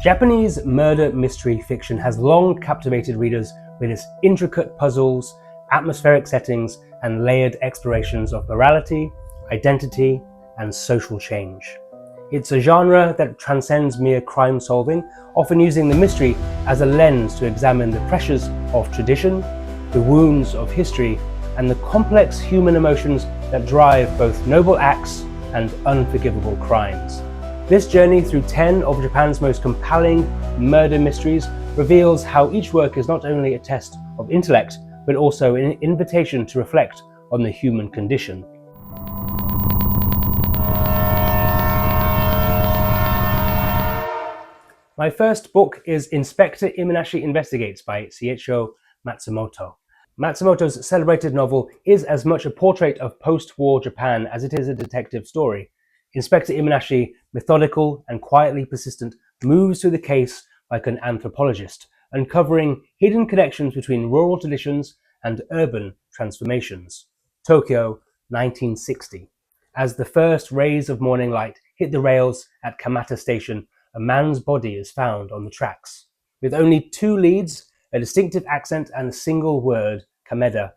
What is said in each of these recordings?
Japanese murder mystery fiction has long captivated readers with its intricate puzzles, atmospheric settings, and layered explorations of morality, identity, and social change. It's a genre that transcends mere crime solving, often using the mystery as a lens to examine the pressures of tradition, the wounds of history, and the complex human emotions that drive both noble acts and unforgivable crimes. This journey through 10 of Japan's most compelling murder mysteries reveals how each work is not only a test of intellect, but also an invitation to reflect on the human condition. My first book is Inspector Imanishi Investigates by Seichō Matsumoto. Matsumoto's celebrated novel is as much a portrait of post-war Japan as it is a detective story. Inspector Imanishi, methodical and quietly persistent, moves through the case like an anthropologist, uncovering hidden connections between rural traditions and urban transformations. Tokyo, 1960. As the first rays of morning light hit the rails at Kamata Station, a man's body is found on the tracks. With only 2 leads, a distinctive accent, and a single word, Kameda,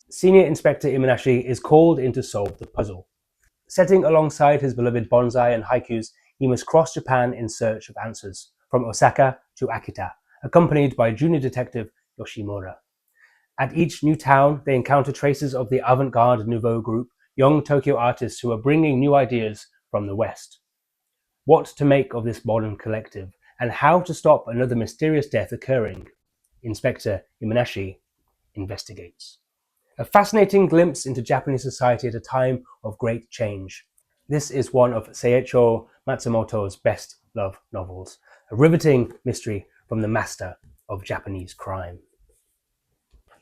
Senior Inspector Imanishi is called in to solve the puzzle. Setting alongside his beloved bonsai and haikus, he must cross Japan in search of answers, from Osaka to Akita, accompanied by junior detective Yoshimura. At each new town, they encounter traces of the avant-garde nouveau group, young Tokyo artists who are bringing new ideas from the West. What to make of this modern collective, and how to stop another mysterious death occurring? Inspector Imanishi investigates. A fascinating glimpse into Japanese society at a time of great change. This is one of Seichō Matsumoto's best loved novels, a riveting mystery from the master of Japanese crime.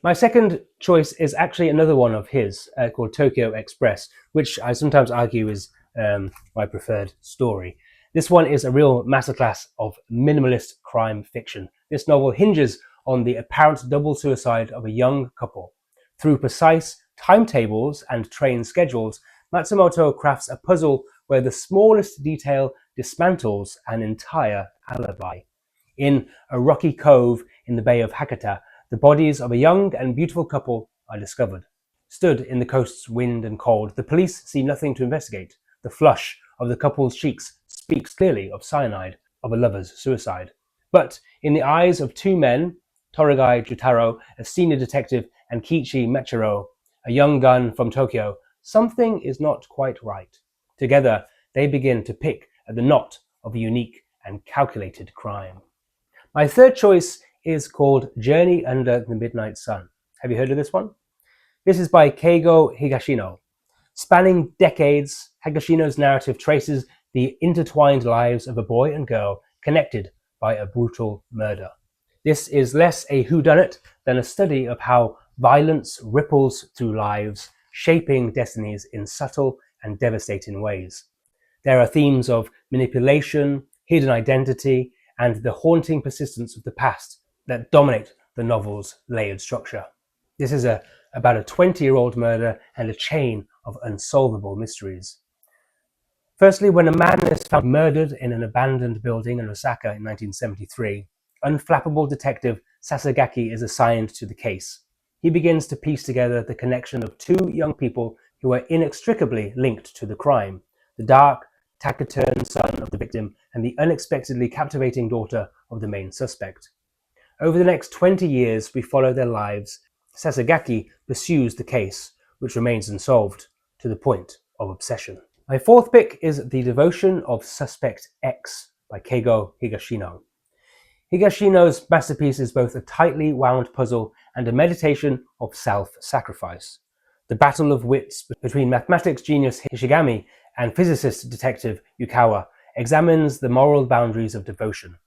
My second choice is actually another one of his, called Tokyo Express, which I sometimes argue is my preferred story. This one is a real masterclass of minimalist crime fiction. This novel hinges on the apparent double suicide of a young couple. Through precise timetables and train schedules, Matsumoto crafts a puzzle where the smallest detail dismantles an entire alibi. In a rocky cove in the Bay of Hakata, the bodies of a young and beautiful couple are discovered. Stood in the coast's wind and cold, the police see nothing to investigate. The flush of the couple's cheeks speaks clearly of cyanide, of a lover's suicide. But in the eyes of 2 men, Toragai Jutaro, a senior detective, and Kiichi Mechiro, a young gun from Tokyo, something is not quite right. Together, they begin to pick at the knot of a unique and calculated crime. My third choice is called Journey Under the Midnight Sun. Have you heard of this one? This is by Keigo Higashino. Spanning decades, Higashino's narrative traces the intertwined lives of a boy and girl connected by a brutal murder. This is less a whodunit than a study of how violence ripples through lives, shaping destinies in subtle and devastating ways. There are themes of manipulation, hidden identity, and the haunting persistence of the past that dominate the novel's layered structure. This is about a 20-year-old murder and a chain of unsolvable mysteries. Firstly, when a man is found murdered in an abandoned building in Osaka in 1973, unflappable detective Sasagaki is assigned to the case. He begins to piece together the connection of 2 young people who are inextricably linked to the crime: the dark, taciturn son of the victim and the unexpectedly captivating daughter of the main suspect. Over the next 20 years, we follow their lives. Sasagaki pursues the case, which remains unsolved, to the point of obsession. My fourth pick is The Devotion of Suspect X by Keigo Higashino. Higashino's masterpiece is both a tightly wound puzzle and a meditation of self-sacrifice. The battle of wits between mathematics genius Hishigami and physicist detective Yukawa examines the moral boundaries of devotion.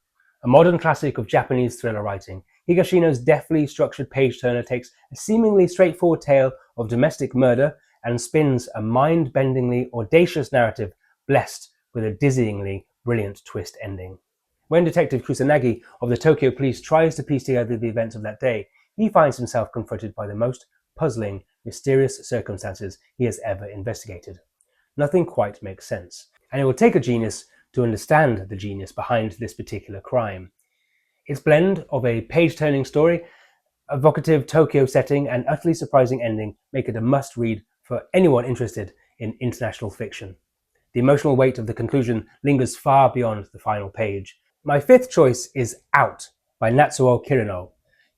A modern classic of Japanese thriller writing, Higashino's deftly structured page-turner takes a seemingly straightforward tale of domestic murder and spins a mind-bendingly audacious narrative blessed with a dizzyingly brilliant twist ending. When Detective Kusanagi of the Tokyo Police tries to piece together the events of that day, he finds himself confronted by the most puzzling, mysterious circumstances he has ever investigated. Nothing quite makes sense, and it will take a genius to understand the genius behind this particular crime. Its blend of a page-turning story, evocative Tokyo setting, and utterly surprising ending make it a must-read for anyone interested in international fiction. The emotional weight of the conclusion lingers far beyond the final page. My fifth choice is Out by Natsuo Kirino.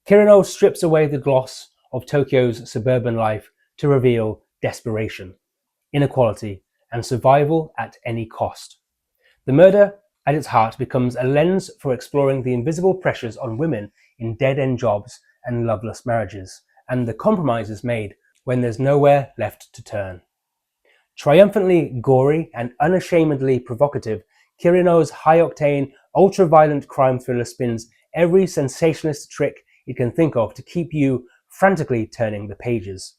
Kirino strips away the gloss of Tokyo's suburban life to reveal desperation, inequality, and survival at any cost. The murder, at its heart, becomes a lens for exploring the invisible pressures on women in dead-end jobs and loveless marriages, and the compromises made when there's nowhere left to turn. Triumphantly gory and unashamedly provocative, Kirino's high-octane, ultra-violent crime thriller spins every sensationalist trick it can think of to keep you frantically turning the pages.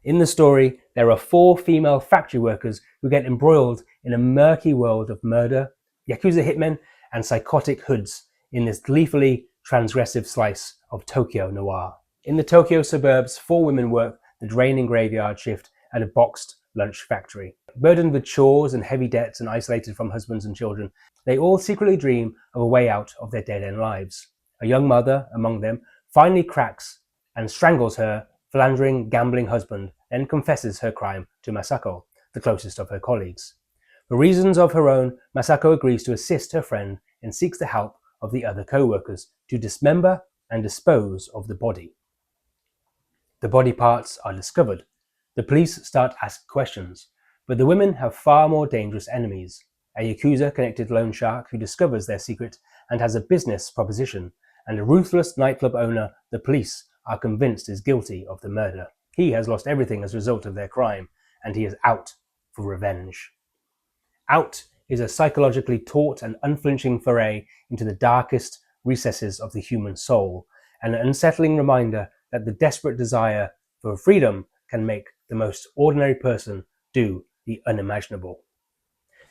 In the story, there are 4 female factory workers who get embroiled in a murky world of murder, yakuza hitmen, and psychotic hoods in this gleefully transgressive slice of Tokyo noir. In the Tokyo suburbs, 4 women work the draining graveyard shift at a boxed lunch factory. Burdened with chores and heavy debts and isolated from husbands and children, they all secretly dream of a way out of their dead-end lives. A young mother among them finally cracks and strangles her philandering, gambling husband, then confesses her crime to Masako, the closest of her colleagues. For reasons of her own, Masako agrees to assist her friend and seeks the help of the other co-workers to dismember and dispose of the body. The body parts are discovered. The police start asking questions, but the women have far more dangerous enemies. A Yakuza-connected loan shark who discovers their secret and has a business proposition, and a ruthless nightclub owner the police are convinced is guilty of the murder. He has lost everything as a result of their crime, and he is out for revenge. Out is a psychologically taut and unflinching foray into the darkest recesses of the human soul, and an unsettling reminder that the desperate desire for freedom can make the most ordinary person do the unimaginable.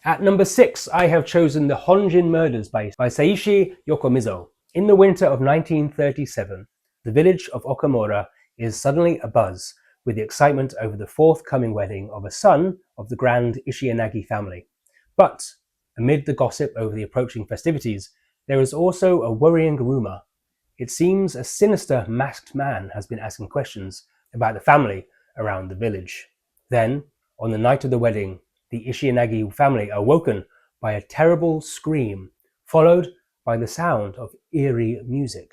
At number 6, I have chosen the Honjin Murders by Seiichi Yokomizo. In the winter of 1937, the village of Okamura is suddenly abuzz with the excitement over the forthcoming wedding of a son of the grand Ishiyanagi family. But amid the gossip over the approaching festivities, there is also a worrying rumor. It seems a sinister masked man has been asking questions about the family around the village. Then, on the night of the wedding, the Ishiyanagi family are woken by a terrible scream, followed by the sound of eerie music.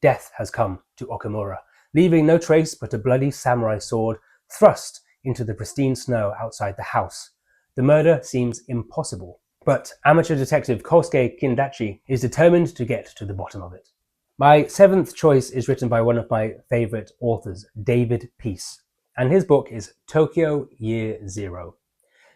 Death has come to Okamura, leaving no trace but a bloody samurai sword thrust into the pristine snow outside the house. The murder seems impossible, but amateur detective Kosuke Kindachi is determined to get to the bottom of it. My 7th choice is written by one of my favourite authors, David Peace, and his book is Tokyo Year Zero.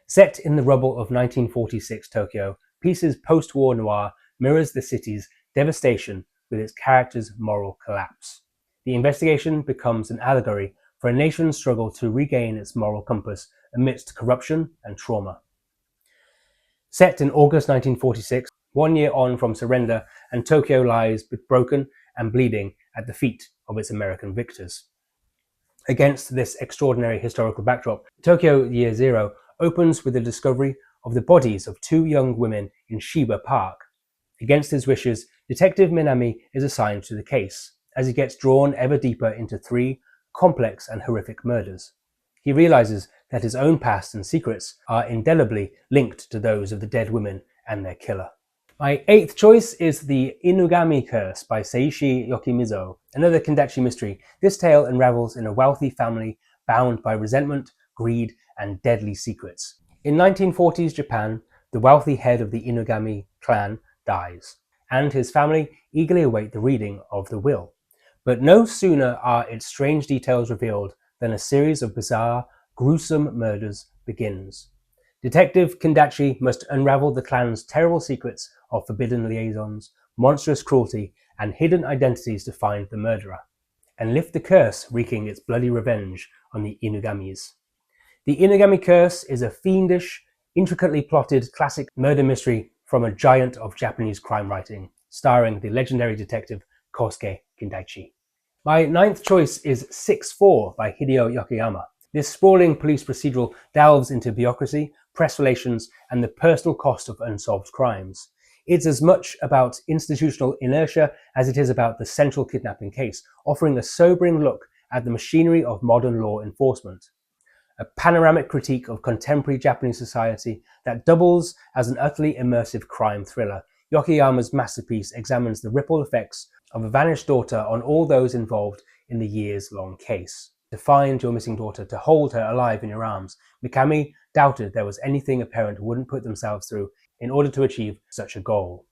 Set in the rubble of 1946 Tokyo, Peace's post-war noir mirrors the city's devastation with its characters' moral collapse. The investigation becomes an allegory for a nation's struggle to regain its moral compass amidst corruption and trauma. Set in August 1946, 1 year on from surrender, and Tokyo lies broken and bleeding at the feet of its American victors. Against this extraordinary historical backdrop, Tokyo Year Zero opens with the discovery of the bodies of 2 young women in Shiba Park. Against his wishes, Detective Minami is assigned to the case, as he gets drawn ever deeper into 3 complex and horrific murders. He realizes that his own past and secrets are indelibly linked to those of the dead women and their killer. My 8th choice is the Inugami Curse by Seiichi Yokomizo, another Kindachi mystery. This tale unravels in a wealthy family bound by resentment, greed, and deadly secrets. In 1940s Japan, the wealthy head of the Inugami clan dies, and his family eagerly await the reading of the will. But no sooner are its strange details revealed than a series of bizarre, gruesome murders begins. Detective Kindachi must unravel the clan's terrible secrets of forbidden liaisons, monstrous cruelty, and hidden identities to find the murderer, and lift the curse wreaking its bloody revenge on the Inugamis. The Inugami Curse is a fiendish, intricately plotted classic murder mystery from a giant of Japanese crime writing, starring the legendary detective Kosuke Kindachi. My 9th choice is 6-4 by Hideo Yokoyama. This sprawling police procedural delves into bureaucracy, press relations, and the personal cost of unsolved crimes. It's as much about institutional inertia as it is about the central kidnapping case, offering a sobering look at the machinery of modern law enforcement. A panoramic critique of contemporary Japanese society that doubles as an utterly immersive crime thriller, Yokoyama's masterpiece examines the ripple effects of a vanished daughter on all those involved in the years-long case. To find your missing daughter, to hold her alive in your arms, Mikami doubted there was anything a parent wouldn't put themselves through in order to achieve such a goal.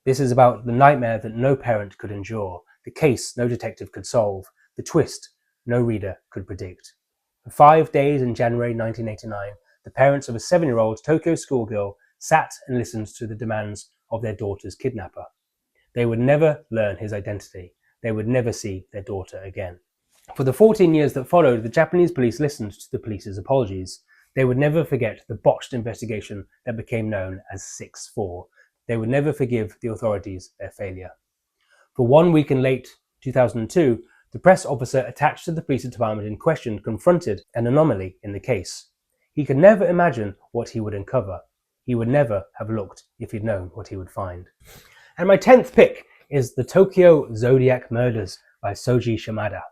This is about the nightmare that no parent could endure, the case no detective could solve, the twist no reader could predict. For 5 days in January 1989, the parents of a 7-year-old Tokyo schoolgirl sat and listened to the demands of their daughter's kidnapper. They would never learn his identity. They would never see their daughter again. For the 14 years that followed, the Japanese police listened to the police's apologies. They would never forget the botched investigation that became known as 6-4. They would never forgive the authorities their failure. For 1 week in late 2002, the press officer attached to the police department in question confronted an anomaly in the case. He could never imagine what he would uncover. He would never have looked if he'd known what he would find. And my 10th pick is the Tokyo Zodiac Murders by Soji Shimada.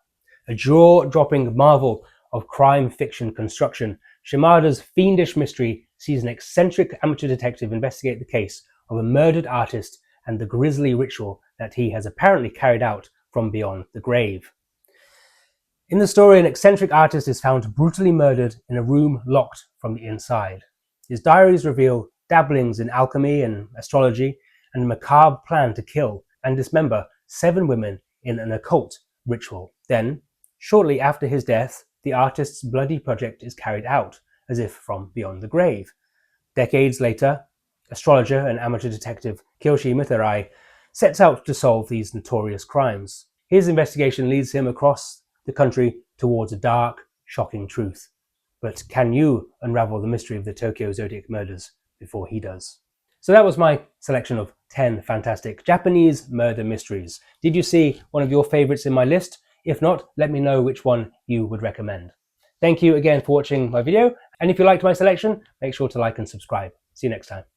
A jaw-dropping marvel of crime fiction construction, Shimada's fiendish mystery sees an eccentric amateur detective investigate the case of a murdered artist and the grisly ritual that he has apparently carried out from beyond the grave. In the story, an eccentric artist is found brutally murdered in a room locked from the inside. His diaries reveal dabblings in alchemy and astrology and a macabre plan to kill and dismember 7 women in an occult ritual. Then, shortly after his death, the artist's bloody project is carried out, as if from beyond the grave. Decades later, astrologer and amateur detective Kiyoshi Mitarai sets out to solve these notorious crimes. His investigation leads him across the country towards a dark, shocking truth. But can you unravel the mystery of the Tokyo Zodiac murders before he does? So that was my selection of 10 fantastic Japanese murder mysteries. Did you see one of your favorites in my list? If not, let me know which one you would recommend. Thank you again for watching my video, and if you liked my selection, make sure to like and subscribe. See you next time.